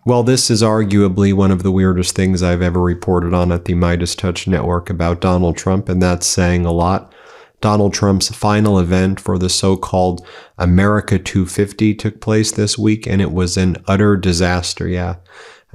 Well, this is arguably one of the weirdest things I've ever reported on at the MeidasTouch network about Donald Trump, and that's saying a lot. Donald Trump's final event for the so-called America 250 took place this week, and it was an utter disaster. Yeah,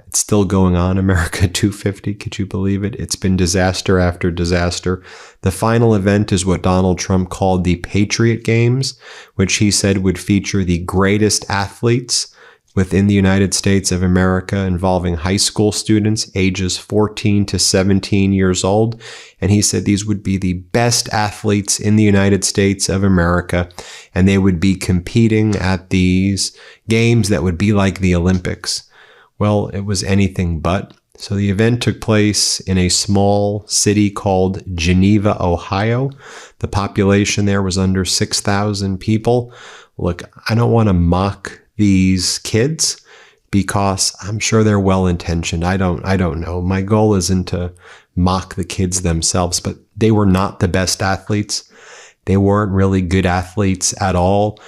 it's still going on, America 250. Could you believe it? It's been disaster after disaster. The final event is what Donald Trump called the Patriot Games, which he said would feature the greatest athletes within the United States of America, involving high school students ages 14 to 17 years old. And he said these would be the best athletes in the United States of America, and they would be competing at these games that would be like the Olympics. Well, it was anything but. So the event took place in a small city called Geneva, Ohio. The population there was under 6,000 people. Look, I don't want to mock these kids because I'm sure they're well-intentioned. I don't know. My goal isn't to mock the kids themselves, but they were not the best athletes. They weren't really good athletes at all.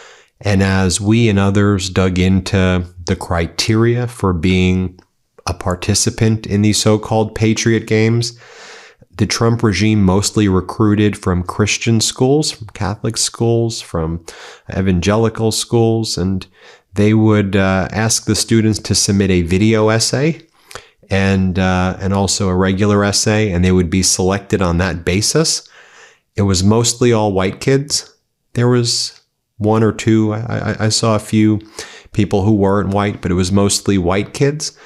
And as we and others dug into the criteria for being a participant in these so-called Patriot Games, the Trump regime mostly recruited from Christian schools, from Catholic schools, from evangelical schools, and they would ask the students to submit a video essay and also a regular essay, and they would be selected on that basis. It was mostly all white kids. There was one or two. I saw a few people who weren't white, but it was mostly white kids.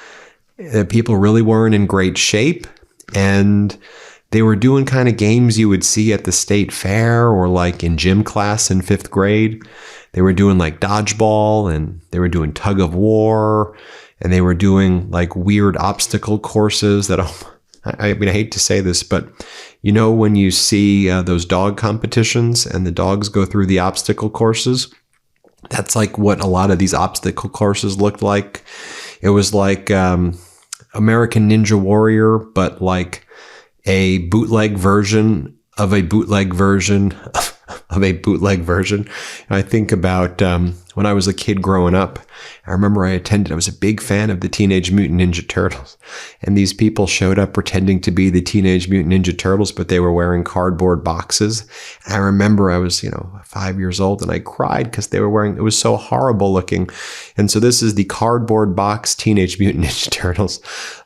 People really weren't in great shape, and they were doing kind of games you would see at the state fair or like in gym class in 5th grade. They were doing like dodgeball, and they were doing tug of war, and they were doing like weird obstacle courses that, I mean, I hate to say this, but you know, when you see those dog competitions and the dogs go through the obstacle courses, that's like what a lot of these obstacle courses looked like. It was like American Ninja Warrior, but like a bootleg version of a bootleg version of a bootleg version. And I think about when I was a kid growing up, I remember I was a big fan of the Teenage Mutant Ninja Turtles. And these people showed up pretending to be the Teenage Mutant Ninja Turtles, but they were wearing cardboard boxes. And I remember I was, 5 years old, and I cried because it was so horrible looking. And so this is the cardboard box Teenage Mutant Ninja Turtles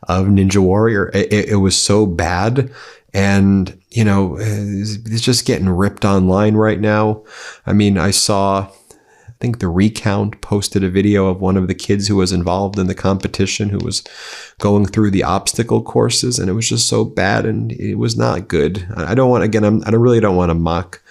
of Ninja Warrior. It was so bad. And, it's just getting ripped online right now. I mean, I think the Recount posted a video of one of the kids who was involved in the competition who was going through the obstacle courses, and it was just so bad, and it was not good. I really don't want to mock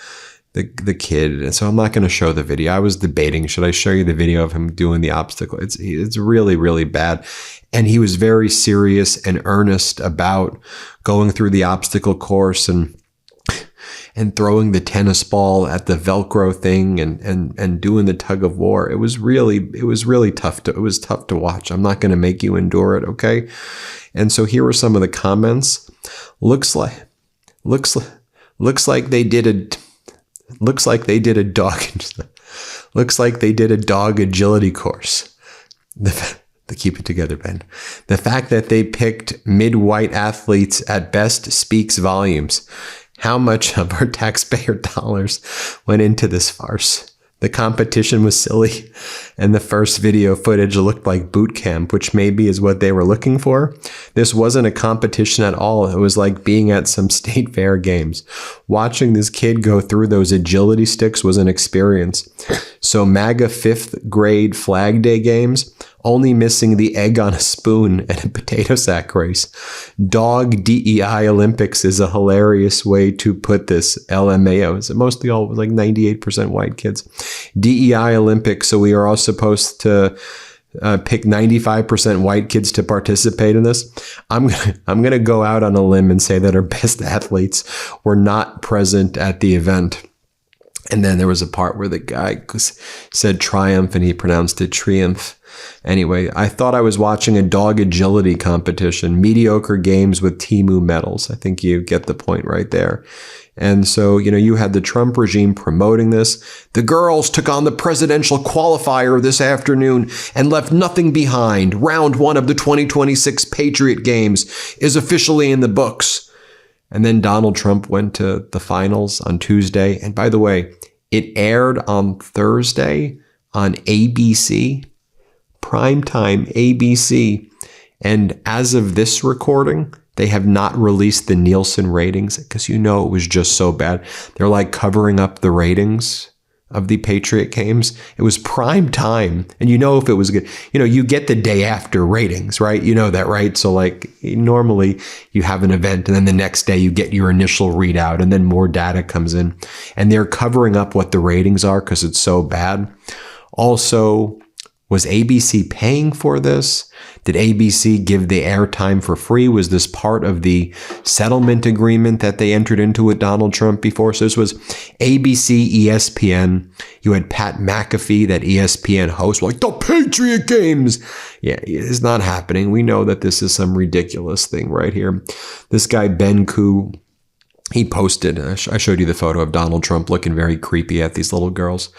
the kid, and so I'm not going to show the video. I was debating, should I show you the video of him doing the obstacle? It's really, really bad. And he was very serious and earnest about going through the obstacle course and throwing the tennis ball at the Velcro thing and doing the tug of war. It was really tough to watch. I'm not going to make you endure it, okay? And so here are some of the comments. Looks like they did a dog agility course. Keep it together, Ben. The fact that they picked mid-white athletes at best speaks volumes. How much of our taxpayer dollars went into this farce? The competition was silly, and the first video footage looked like boot camp, which maybe is what they were looking for. This wasn't a competition at all. It was like being at some state fair games. Watching this kid go through those agility sticks was an experience. So MAGA 5th grade Flag Day games, only missing the egg on a spoon and a potato sack race. Dog DEI Olympics is a hilarious way to put this. LMAO. It's mostly all like 98% white kids. DEI Olympics, so we are all supposed to pick 95% white kids to participate in this. I'm gonna go out on a limb and say that our best athletes were not present at the event. And then there was a part where the guy said triumph and he pronounced it triumph. Anyway, I thought I was watching a dog agility competition, mediocre games with Temu medals. I think you get the point right there. And so, you had the Trump regime promoting this. The girls took on the presidential qualifier this afternoon and left nothing behind. Round 1 of the 2026 Patriot Games is officially in the books. And then Donald Trump went to the finals on Tuesday. And by the way, it aired on Thursday on ABC, primetime ABC. And as of this recording, they have not released the Nielsen ratings because it was just so bad. They're like covering up the ratings of the Patriot Games. It was prime time. And if it was good, you get the day after ratings, right? You know that, right? So like normally you have an event and then the next day you get your initial readout and then more data comes in and they're covering up what the ratings are because it's so bad. Also, was ABC paying for this? Did ABC give the airtime for free? Was this part of the settlement agreement that they entered into with Donald Trump before? So this was ABC, ESPN. You had Pat McAfee, that ESPN host, like the Patriot Games. Yeah, it's not happening. We know that this is some ridiculous thing right here. This guy, Ben Koo, he posted, I showed you the photo of Donald Trump looking very creepy at these little girls.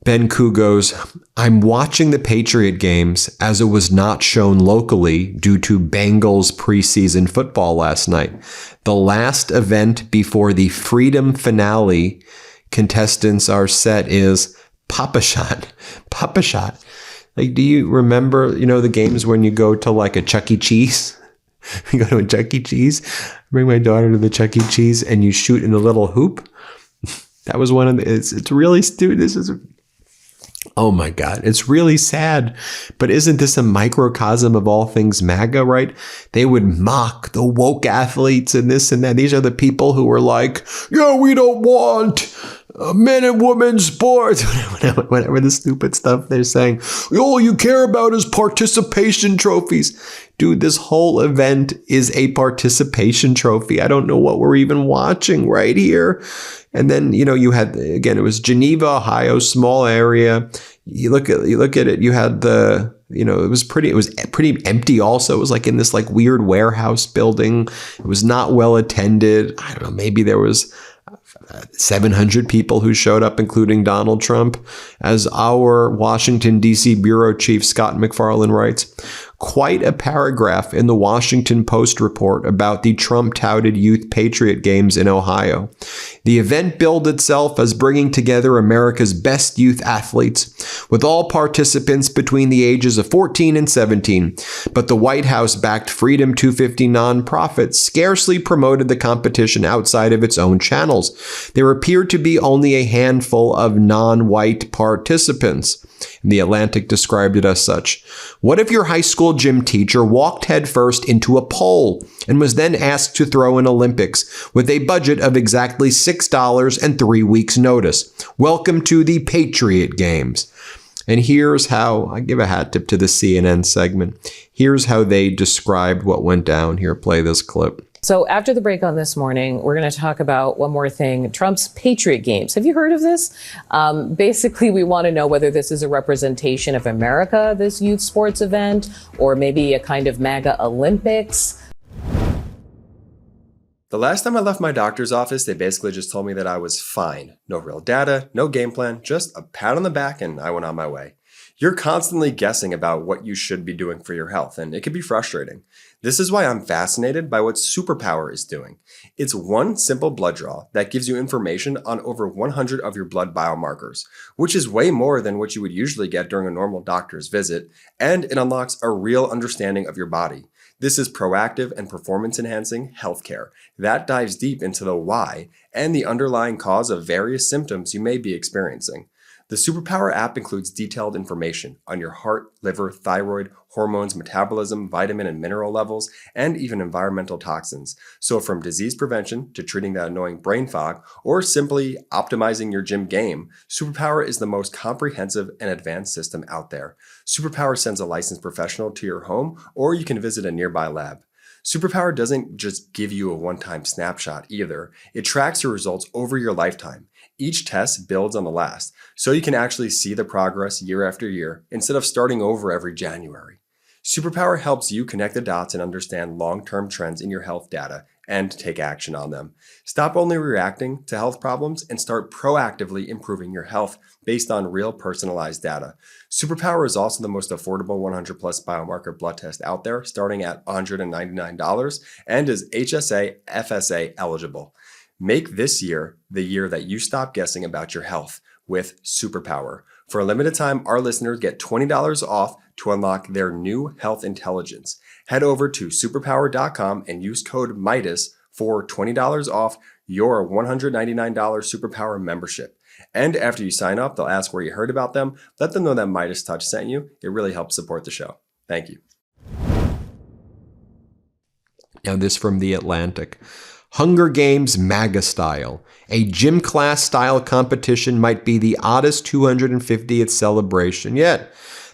Ben Koo goes, I'm watching the Patriot Games as it was not shown locally due to Bengals preseason football last night. The last event before the Freedom finale contestants are set is Papa Shot. Papa Shot. Like, do you remember, the games when you go to like a Chuck E. Cheese? You go to a Chuck E. Cheese. I bring my daughter to the Chuck E. Cheese and you shoot in a little hoop. That was one of the, it's really stupid. Oh my God, it's really sad. But isn't this a microcosm of all things MAGA, right? They would mock the woke athletes and this and that. These are the people who were like, yeah, we don't want men and women's sports, whatever the stupid stuff they're saying. All you care about is participation trophies. Dude, this whole event is a participation trophy. I don't know what we're even watching right here. And then, you had, again, it was Geneva, Ohio, small area. You look at it, you had it was pretty empty also. It was like in this like weird warehouse building. It was not well attended. I don't know, maybe there was 700 people who showed up, including Donald Trump. As our Washington, D.C. bureau chief, Scott McFarlane, writes, quite a paragraph in the Washington Post report about the Trump-touted Youth Patriot Games in Ohio. The event billed itself as bringing together America's best youth athletes, with all participants between the ages of 14 and 17. But the White House-backed Freedom 250 nonprofit scarcely promoted the competition outside of its own channels. There appeared to be only a handful of non-white participants. The Atlantic described it as such. What if your high school gym teacher walked headfirst into a pole and was then asked to throw an Olympics with a budget of exactly $6 and 3 weeks' notice? Welcome to the Patriot Games. And here's how, I give a hat tip to the CNN segment. Here's how they described what went down. Here, play this clip. So after the break on this morning, we're going to talk about one more thing, Trump's Patriot Games. Have you heard of this? Basically, we want to know whether this is a representation of America, this youth sports event, or maybe a kind of MAGA Olympics. The last time I left my doctor's office, they basically just told me that I was fine. No real data, no game plan, just a pat on the back, and I went on my way. You're constantly guessing about what you should be doing for your health, and it can be frustrating. This is why I'm fascinated by what Superpower is doing. It's one simple blood draw that gives you information on over 100 of your blood biomarkers, which is way more than what you would usually get during a normal doctor's visit, and it unlocks a real understanding of your body. This is proactive and performance-enhancing healthcare that dives deep into the why and the underlying cause of various symptoms you may be experiencing. The Superpower app includes detailed information on your heart, liver, thyroid, hormones, metabolism, vitamin and mineral levels, and even environmental toxins. So from disease prevention to treating that annoying brain fog, or simply optimizing your gym game, Superpower is the most comprehensive and advanced system out there. Superpower sends a licensed professional to your home, or you can visit a nearby lab. Superpower doesn't just give you a one-time snapshot either. It tracks your results over your lifetime. Each test builds on the last, so you can actually see the progress year after year instead of starting over every January. Superpower helps you connect the dots and understand long-term trends in your health data and take action on them. Stop only reacting to health problems and start proactively improving your health based on real personalized data. Superpower is also the most affordable 100 plus biomarker blood test out there, starting at $199 and is HSA FSA eligible. Make this year the year that you stop guessing about your health with Superpower. For a limited time, our listeners get $20 off to unlock their new health intelligence. Head over to superpower.com and use code MIDAS for $20 off your $199 Superpower membership. And after you sign up, they'll ask where you heard about them. Let them know that MeidasTouch sent you. It really helps support the show. Thank you. Now this from The Atlantic. Hunger Games MAGA style. A gym class style competition might be the oddest 250th celebration yet.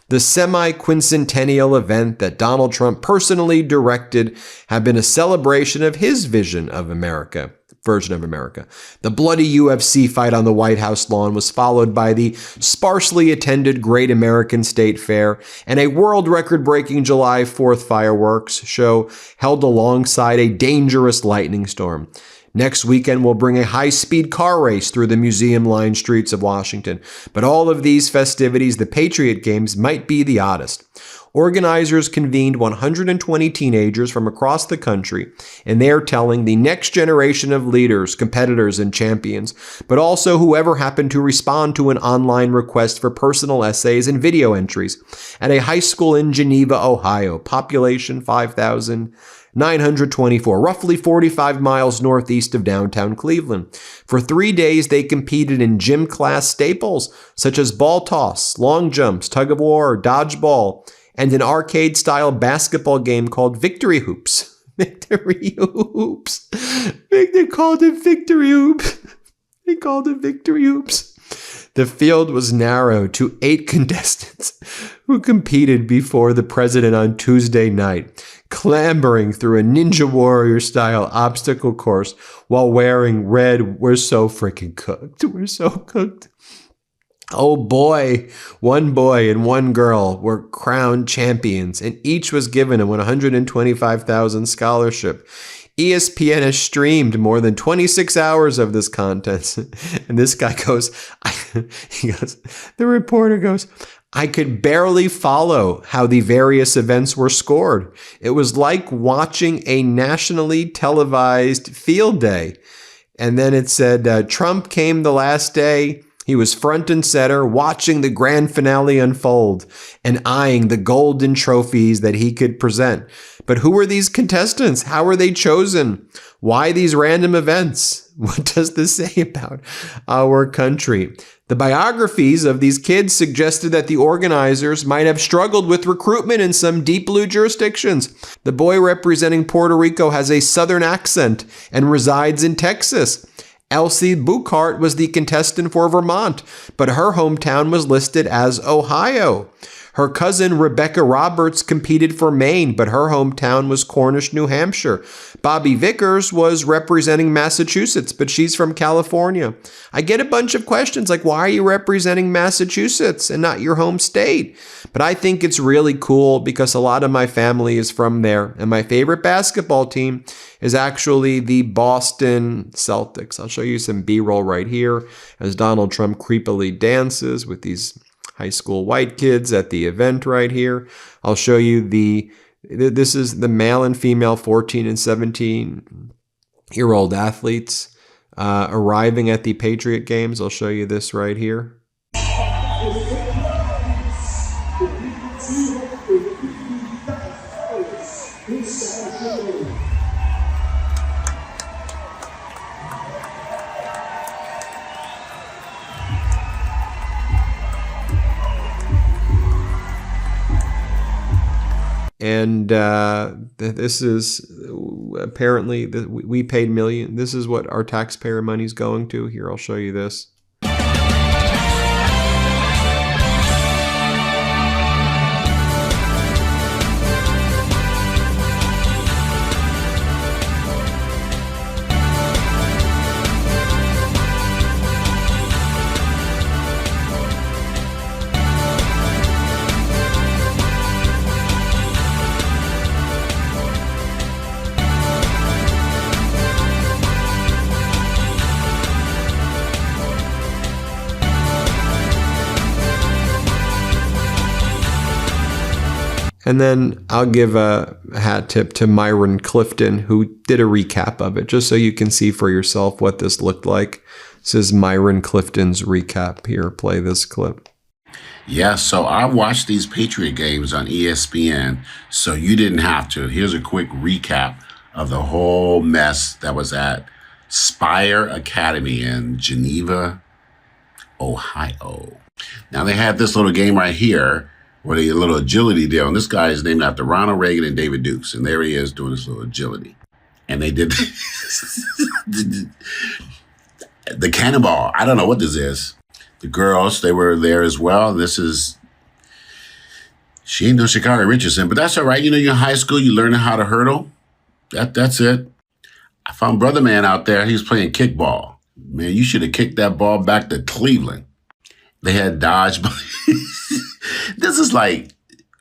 The semi-quincentennial event that Donald Trump personally directed had been a celebration of his version of America. The bloody UFC fight on the White House lawn was followed by the sparsely attended Great American State Fair and a world record-breaking July 4th fireworks show held alongside a dangerous lightning storm. Next weekend will bring a high-speed car race through the museum-lined streets of Washington. But all of these festivities, the Patriot Games, might be the oddest. Organizers convened 120 teenagers from across the country, and they are telling the next generation of leaders, competitors, and champions, but also whoever happened to respond to an online request for personal essays and video entries at a high school in Geneva, Ohio, population 5,924, roughly 45 miles northeast of downtown Cleveland. For 3 days, they competed in gym class staples such as ball toss, long jumps, tug of war, dodgeball, and an arcade-style basketball game called Victory Hoops. Victory Hoops. They called it Victory Hoops. They called it Victory Hoops. The field was narrowed to 8 contestants who competed before the president on Tuesday night, clambering through a Ninja Warrior-style obstacle course while wearing red. We're so freaking cooked. We're so cooked. Oh boy, one boy and one girl were crowned champions, and each was given a $125,000 scholarship. ESPN has streamed more than 26 hours of this contest. And this guy goes, the reporter goes, I could barely follow how the various events were scored. It was like watching a nationally televised field day. And then it said, Trump came the last day. He was front and center, watching the grand finale unfold and eyeing the golden trophies that he could present. But who are these contestants? How were they chosen? Why these random events? What does this say about our country? The biographies of these kids suggested that the organizers might have struggled with recruitment in some deep blue jurisdictions. The boy representing Puerto Rico has a southern accent and resides in Texas. Elsie Buchart was the contestant for Vermont, but her hometown was listed as Ohio. Her cousin Rebecca Roberts competed for Maine, but her hometown was Cornish, New Hampshire. Bobby Vickers was representing Massachusetts, but she's from California. I get a bunch of questions like, why are you representing Massachusetts and not your home state? But I think it's really cool because a lot of my family is from there, and my favorite basketball team is actually the Boston Celtics. I'll show you some B-roll right here as Donald Trump creepily dances with these high school white kids at the event right here. I'll show you this is the male and female 14 and 17-year-old athletes arriving at the Patriot Games. I'll show you this right here. And this is apparently, we paid millions. This is what our taxpayer money's going to. Here, I'll show you this. And then I'll give a hat tip to Myron Clifton, who did a recap of it, just so you can see for yourself what this looked like. This is Myron Clifton's recap. Here, play this clip. Yeah, so I watched these Patriot games on ESPN, so you didn't have to. Here's a quick recap of the whole mess that was at Spire Academy in Geneva, Ohio. Now, they had this little game right here where they a little agility deal, and this guy is named after Ronald Reagan and David Dukes, and there he is doing this little agility. And they did the cannonball. I don't know what this is. The girls, they were there as well. This is, she ain't no Sha'Carri Richardson, but that's all right. You know, you're in high school, you learning how to hurdle. That's it. I found Brother Man out there. He was playing kickball. Man, you should have kicked that ball back to Cleveland. They had dodgeball. This is like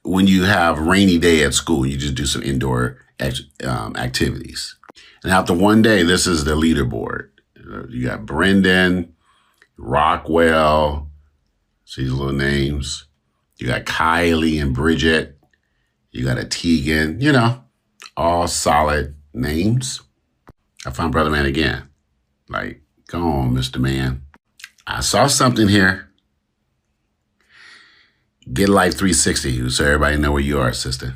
when you have rainy day at school, you just do some indoor activities. And after one day, this is the leaderboard. You got Brendan, Rockwell, see these little names. You got Kylie and Bridget. You got a Tegan, you know, all solid names. I found Brother Man again. Like, go on, Mr. Man. I saw something here. Get Life 360, so everybody know where you are, sister.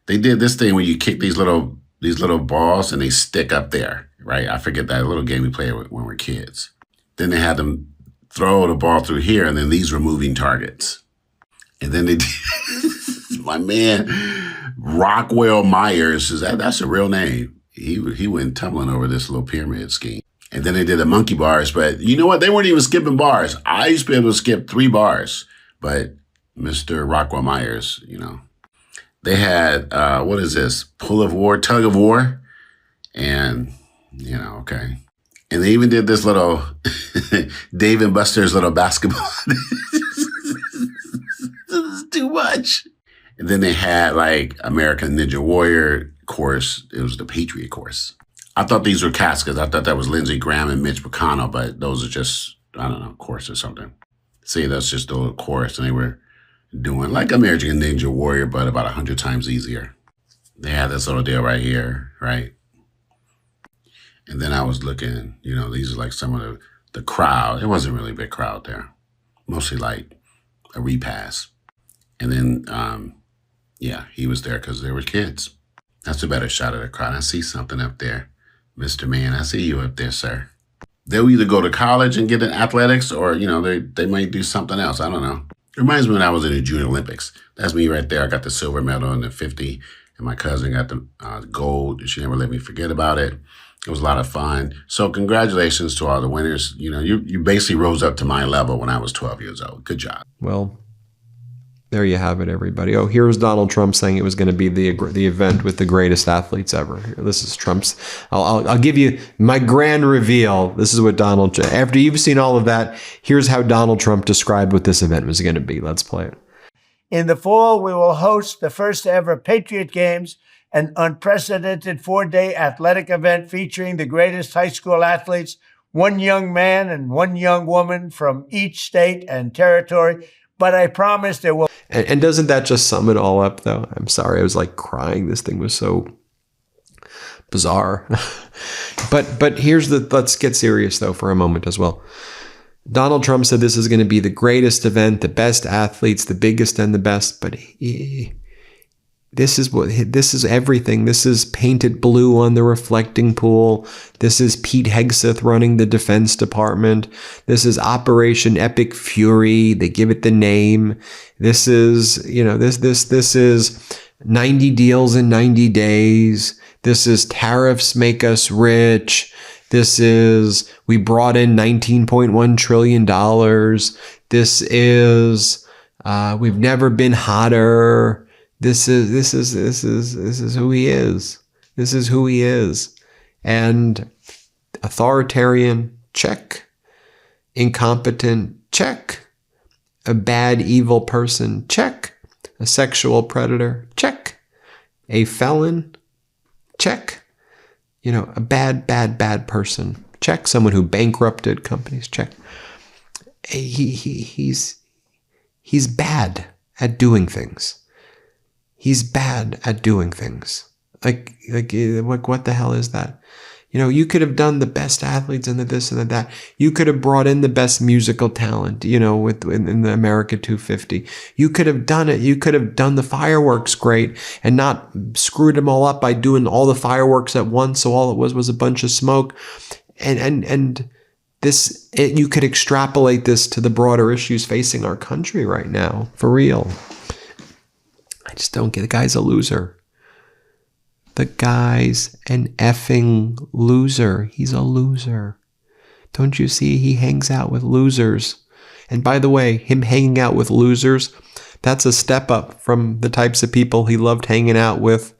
They did this thing where you kick these little balls and they stick up there, right? I forget that little game we played when we were kids. Then they had them throw the ball through here, and then these were moving targets. And then they did, my man, Rockwell Myers, that's a real name. He went tumbling over this little pyramid scheme. And then they did the monkey bars, but you know what? They weren't even skipping bars. I used to be able to skip 3 bars, but Mr. Rockwell Myers, you know, they had, what is this? Pull of war, tug of war. And, you know, okay. And they even did this little Dave and Buster's little basketball. This is too much. And then they had like American Ninja Warrior course. It was the Patriot course. I thought these were caskets. I thought that was Lindsey Graham and Mitch McConnell, but those are just, I don't know, course or something. See, that's just a little course. And they were doing like American Ninja Warrior, but about 100 times easier. They had this little deal right here, right? And then I was looking, you know, these are like some of the crowd. It wasn't really a big crowd there. Mostly like a repass. And then, yeah, he was there because there were kids. That's a better shot of the crowd. I see something up there. Mr. Man, I see you up there, sir. They'll either go to college and get in athletics or, you know, they might do something else. I don't know. It reminds me when I was in the Junior Olympics. That's me right there. I got the silver medal in the 50, and my cousin got the gold. She never let me forget about it. It was a lot of fun. So congratulations to all the winners. You know, you basically rose up to my level when I was 12 years old. Good job. Well, there you have it, everybody. Oh, here's Donald Trump saying it was going to be the event with the greatest athletes ever. Here, this is Trump's. I'll give you my grand reveal. This is what Donald. After you've seen all of that, here's how Donald Trump described what this event was going to be. Let's play it. In the fall, we will host the first ever Patriot Games, an unprecedented 4-day athletic event featuring the greatest high school athletes, one young man and one young woman from each state and territory. But I promise there will. And doesn't that just sum it all up, though? I'm sorry, I was like crying. This thing was so bizarre. But here's let's get serious, though, for a moment as well. Donald Trump said this is going to be the greatest event, the best athletes, the biggest and the best. But this is everything. This is painted blue on the reflecting pool. This is Pete Hegseth running the Defense Department. This is Operation Epic Fury. They give it the name. This is, you know, this is 90 deals in 90 days. This is tariffs make us rich. This is, we brought in $19.1 trillion. This is, we've never been hotter. This is who he is. This is who he is. And authoritarian, check. Incompetent, check. A bad, evil person, check. A sexual predator, check. A felon, check. You know, a bad person, check. Someone who bankrupted companies, check. He's bad at doing things. He's bad at doing things. Like what the hell is that? You know, you could have done the best athletes and the this and the that. You could have brought in the best musical talent, you know, in the America 250. You could have done it. You could have done the fireworks great and not screwed them all up by doing all the fireworks at once. So all it was a bunch of smoke. And this, you could extrapolate this to the broader issues facing our country right now, for real. I just don't get it. The guy's a loser. The guy's an effing loser. He's a loser. Don't you see? He hangs out with losers. And by the way, him hanging out with losers, that's a step up from the types of people he loved hanging out with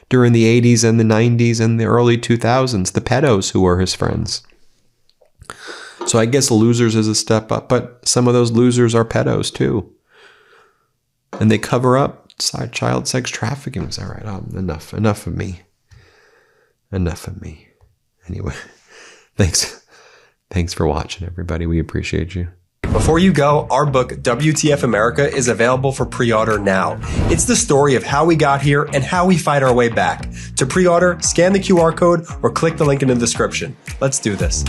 during the 80s and the 90s and the early 2000s, the pedos who were his friends. So I guess losers is a step up, but some of those losers are pedos too. And they cover up child sex trafficking. Was that right? Enough of me. Enough of me. Anyway, thanks for watching, everybody. We appreciate you. Before you go, our book, WTF America, is available for pre-order now. It's the story of how we got here and how we fight our way back. To pre-order, scan the QR code or click the link in the description. Let's do this.